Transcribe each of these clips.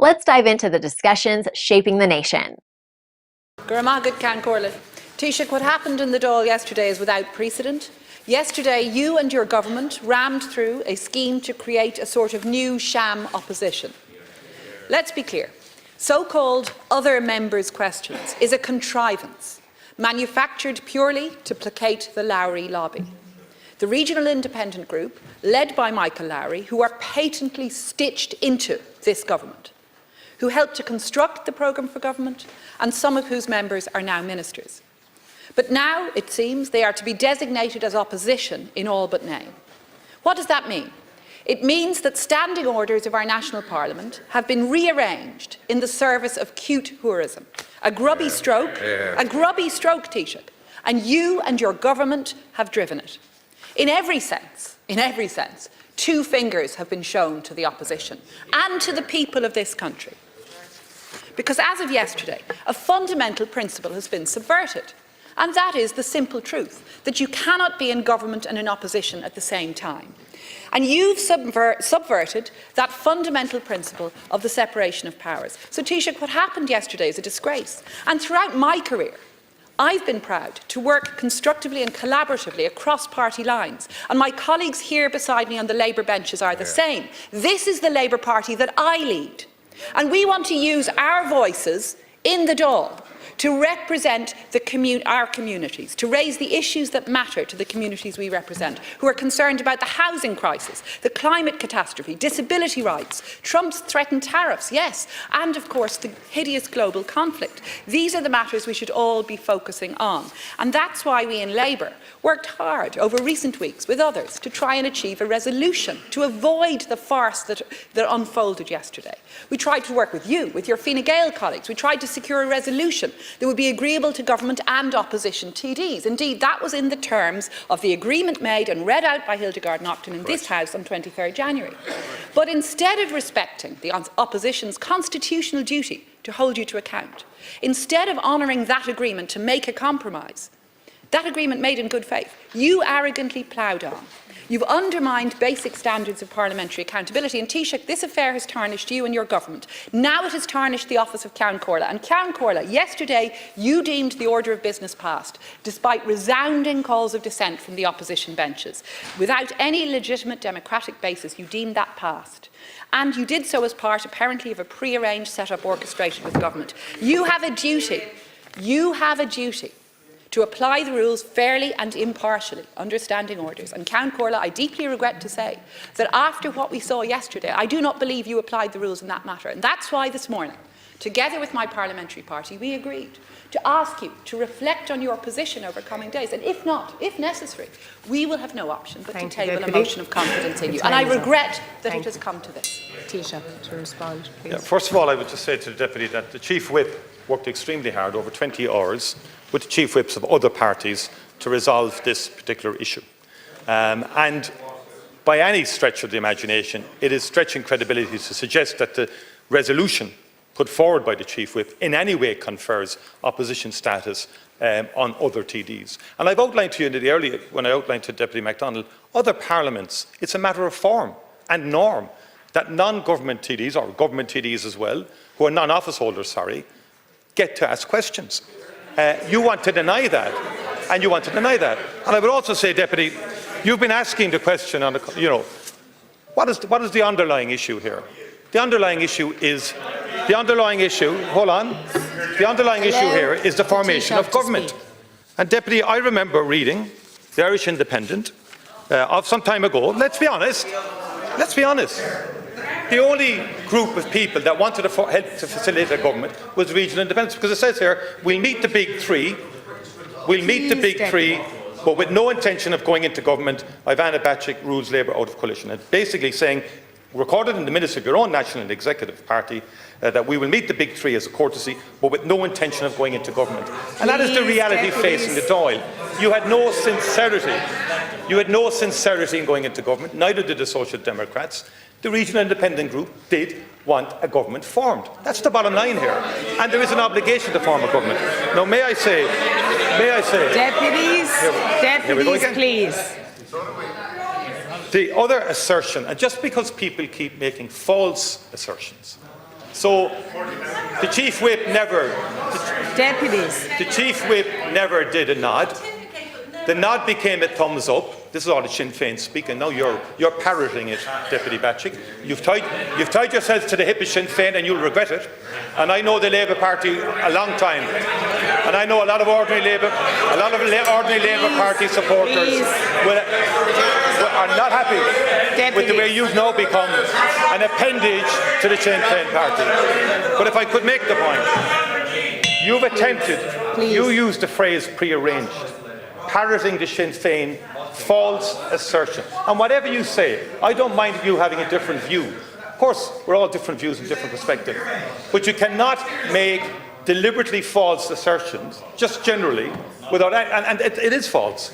Let's dive into the discussions shaping the nation. Taoiseach, what happened in the Dáil yesterday is without precedent. Yesterday, you and your government rammed through a scheme to create a sort of new sham opposition. Let's be clear. So-called other members' questions is a contrivance, manufactured purely to placate the Lowry lobby. The regional independent group, led by Michael Lowry, who are patently stitched into this government, who helped to construct the programme for government, and some of whose members are now ministers. But now, it seems, they are to be designated as opposition in all but name. What does that mean? It means that standing orders of our national parliament have been rearranged in the service of cute tourism. A grubby stroke, Taoiseach, and you and your government have driven it. In every sense, two fingers have been shown to the opposition and to the people of this country. Because as of yesterday, a fundamental principle has been subverted. And that is the simple truth, that you cannot be in government and in opposition at the same time. And you've subverted that fundamental principle of the separation of powers. So, Taoiseach, what happened yesterday is a disgrace. And throughout my career, I've been proud to work constructively and collaboratively across party lines. And my colleagues here beside me on the Labour benches are the same. This is the Labour Party that I lead. And we want to use our voices in the Dáil to represent our communities, to raise the issues that matter to the communities we represent, who are concerned about the housing crisis, the climate catastrophe, disability rights, Trump's threatened tariffs, yes, and of course the hideous global conflict. These are the matters we should all be focusing on. And that's why we in Labour worked hard over recent weeks with others to try and achieve a resolution, to avoid the farce that unfolded yesterday. We tried to work with you, with your Fine Gael colleagues. We tried to secure a resolution that would be agreeable to government and opposition TDs. Indeed, that was in the terms of the agreement made and read out by Hildegard Naughton in this House on 23rd January. But instead of respecting the opposition's constitutional duty to hold you to account, instead of honouring that agreement to make a compromise, that agreement made in good faith, you arrogantly ploughed on. You've undermined basic standards of parliamentary accountability. And Taoiseach, this affair has tarnished you and your government. Now it has tarnished the office of Ceann Comhairle. And Ceann Comhairle, yesterday you deemed the order of business passed, despite resounding calls of dissent from the opposition benches. Without any legitimate democratic basis, you deemed that passed. And you did so as part, apparently, of a pre-arranged set-up orchestrated with government. You have a duty to apply the rules fairly and impartially under standing orders. And Ceann Comhairle, I deeply regret to say that after what we saw yesterday, I do not believe you applied the rules in that matter. And that's why this morning, together with my parliamentary party, we agreed to ask you to reflect on your position over coming days. And if not, if necessary, we will have no option but to table a motion of confidence in you. And I regret that it has come to this. Taoiseach, to respond, please. Yeah, first of all, I would just say to the Deputy that the Chief Whip worked extremely hard, over 20 hours, with the Chief Whips of other parties to resolve this particular issue. And by any stretch of the imagination, it is stretching credibility to suggest that the resolution put forward by the Chief Whip in any way confers opposition status on other TDs. And I've outlined to you earlier, when I outlined to Deputy MacDonald, other parliaments, it's a matter of form and norm that non-government TDs, or government TDs as well, who are non-office holders, get to ask questions. You want to deny that, and you want to deny that. And I would also say, Deputy, you've been asking the question on what is the underlying issue here? The underlying issue is the underlying issue here is the formation of government. And Deputy, I remember reading the Irish Independent of some time ago. Let's be honest. The only group of people that wanted to help to facilitate a government was regional independence, because it says here, we'll meet the big three, but with no intention of going into government. Ivana Bacik rules Labour out of coalition. And basically saying, recorded in the minutes of your own national and executive party, that we will meet the big three as a courtesy, but with no intention of going into government. And that is the reality facing the Dáil. You had no sincerity in going into government, neither did the Social Democrats. The Regional Independent Group did want a government formed. That's the bottom line here. And there is an obligation to form a government. Now, may I say... Deputies, please. The other assertion, and just because people keep making false assertions, So the Chief Whip never, Deputies. the Chief Whip never did a nod. The nod became a thumbs up. This is all the Sinn Féin speaking. Now you're parroting it, Deputy Bacik. You've tied yourselves to the hip of Sinn Féin and you'll regret it. And I know the Labour Party a long time. And I know a lot of ordinary Labour Party supporters are not happy with the way you've now become an appendage to the Sinn Féin Party. But if I could make the point, you've attempted, you used the phrase prearranged, parroting the Sinn Féin false assertion. And whatever you say, I don't mind you having a different view. Of course, we're all different views and different perspectives. But you cannot make deliberately false assertions, just generally, without, and it is false.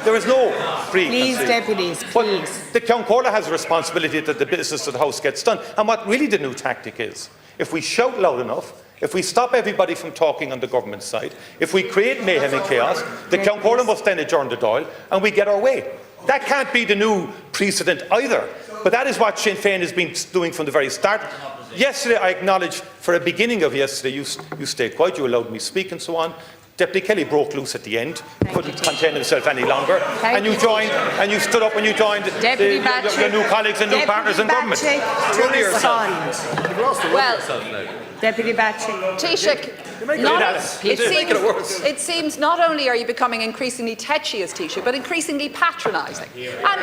There is no Please, deputies, please. But the Ceann Comhairle has a responsibility that the business of the House gets done. And what really the new tactic is, if we shout loud enough, if we stop everybody from talking on the government side, if we create mayhem and chaos, the Ceann Comhairle must then adjourn the Dáil and we get our way. That can't be the new precedent either. But that is what Sinn Féin has been doing from the very start. Yesterday, I acknowledge, for a beginning of yesterday, you stayed quiet, you allowed me to speak and so on. Deputy Kelly broke loose at the end, couldn't contain himself any longer, and you joined, and you stood up and you joined the new colleagues and new partners in government. Deputy Bacik. Taoiseach, it seems not only are you becoming increasingly tetchy as Taoiseach, but increasingly patronising. And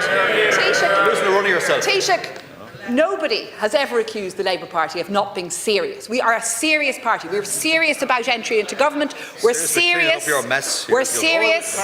Taoiseach, nobody has ever accused the Labour Party of not being serious. We are a serious party. We're serious about entry into government. We're serious. We're serious.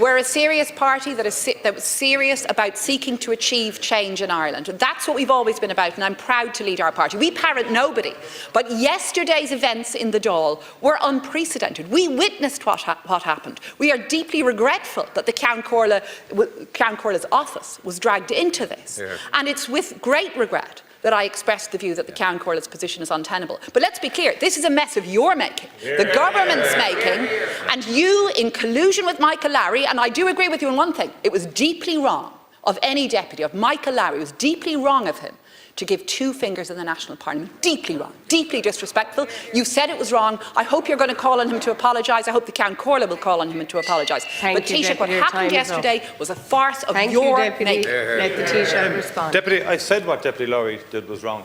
We're a serious party that was serious about seeking to achieve change in Ireland. And that's what we've always been about, and I'm proud to lead our party. We parrot nobody. But yesterday's events in the Dáil were unprecedented. We witnessed what happened. We are deeply regretful that the Ceann Comhairle's office was dragged into this. Yeah. And it's with great regret that I expressed the view that the Ceann Comhairle's position is untenable. But let's be clear, this is a mess of your making, the government's making, and you, in collusion with Michael Lowry, and I do agree with you on one thing, it was deeply wrong of any deputy, of Michael Lowry, it was deeply wrong of him to give two fingers in the National Parliament. Deeply wrong, deeply disrespectful. You said it was wrong. I hope you're going to call on him to apologise. I hope the Ceann Comhairle will call on him to apologise. But Taoiseach, what happened yesterday was a farce of your making. Let the Taoiseach respond. Deputy, I said what Deputy Lowry did was wrong,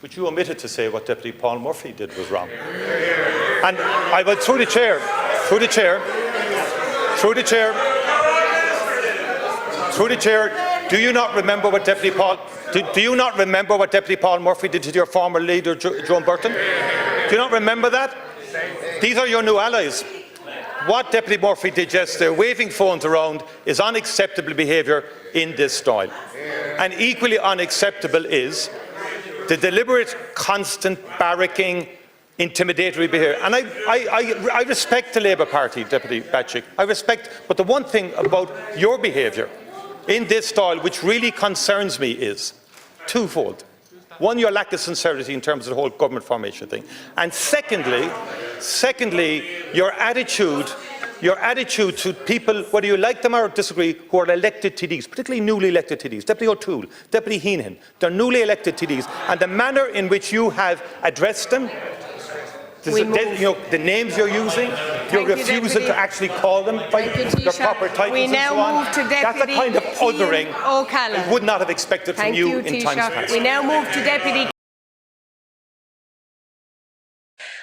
but you omitted to say what Deputy Paul Murphy did was wrong. And I will, through the chair, do you not remember what Deputy Paul? Do you not remember what Deputy Paul Murphy did to your former leader, Joan Burton? Do you not remember that? These are your new allies. What Deputy Murphy did yesterday, waving phones around, is unacceptable behaviour in this style. And equally unacceptable is the deliberate, constant barracking, intimidatory behaviour. And I respect the Labour Party, Deputy Bacik. I respect, but the one thing about your behaviour in this style which really concerns me is twofold. One, your lack of sincerity in terms of the whole government formation thing. And secondly, your attitude to people, whether you like them or disagree, who are elected TDs, particularly newly elected TDs, Deputy O'Toole, Deputy Heenan, they're newly elected TDs, and the manner in which you have addressed them, the names you're using, your refusal to actually call them by their proper titles and so on. That's the kind of othering I would not have expected from you in times past. We now move to Deputy.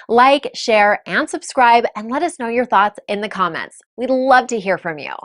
Like, share, and subscribe, and let us know your thoughts in the comments. We'd love to hear from you.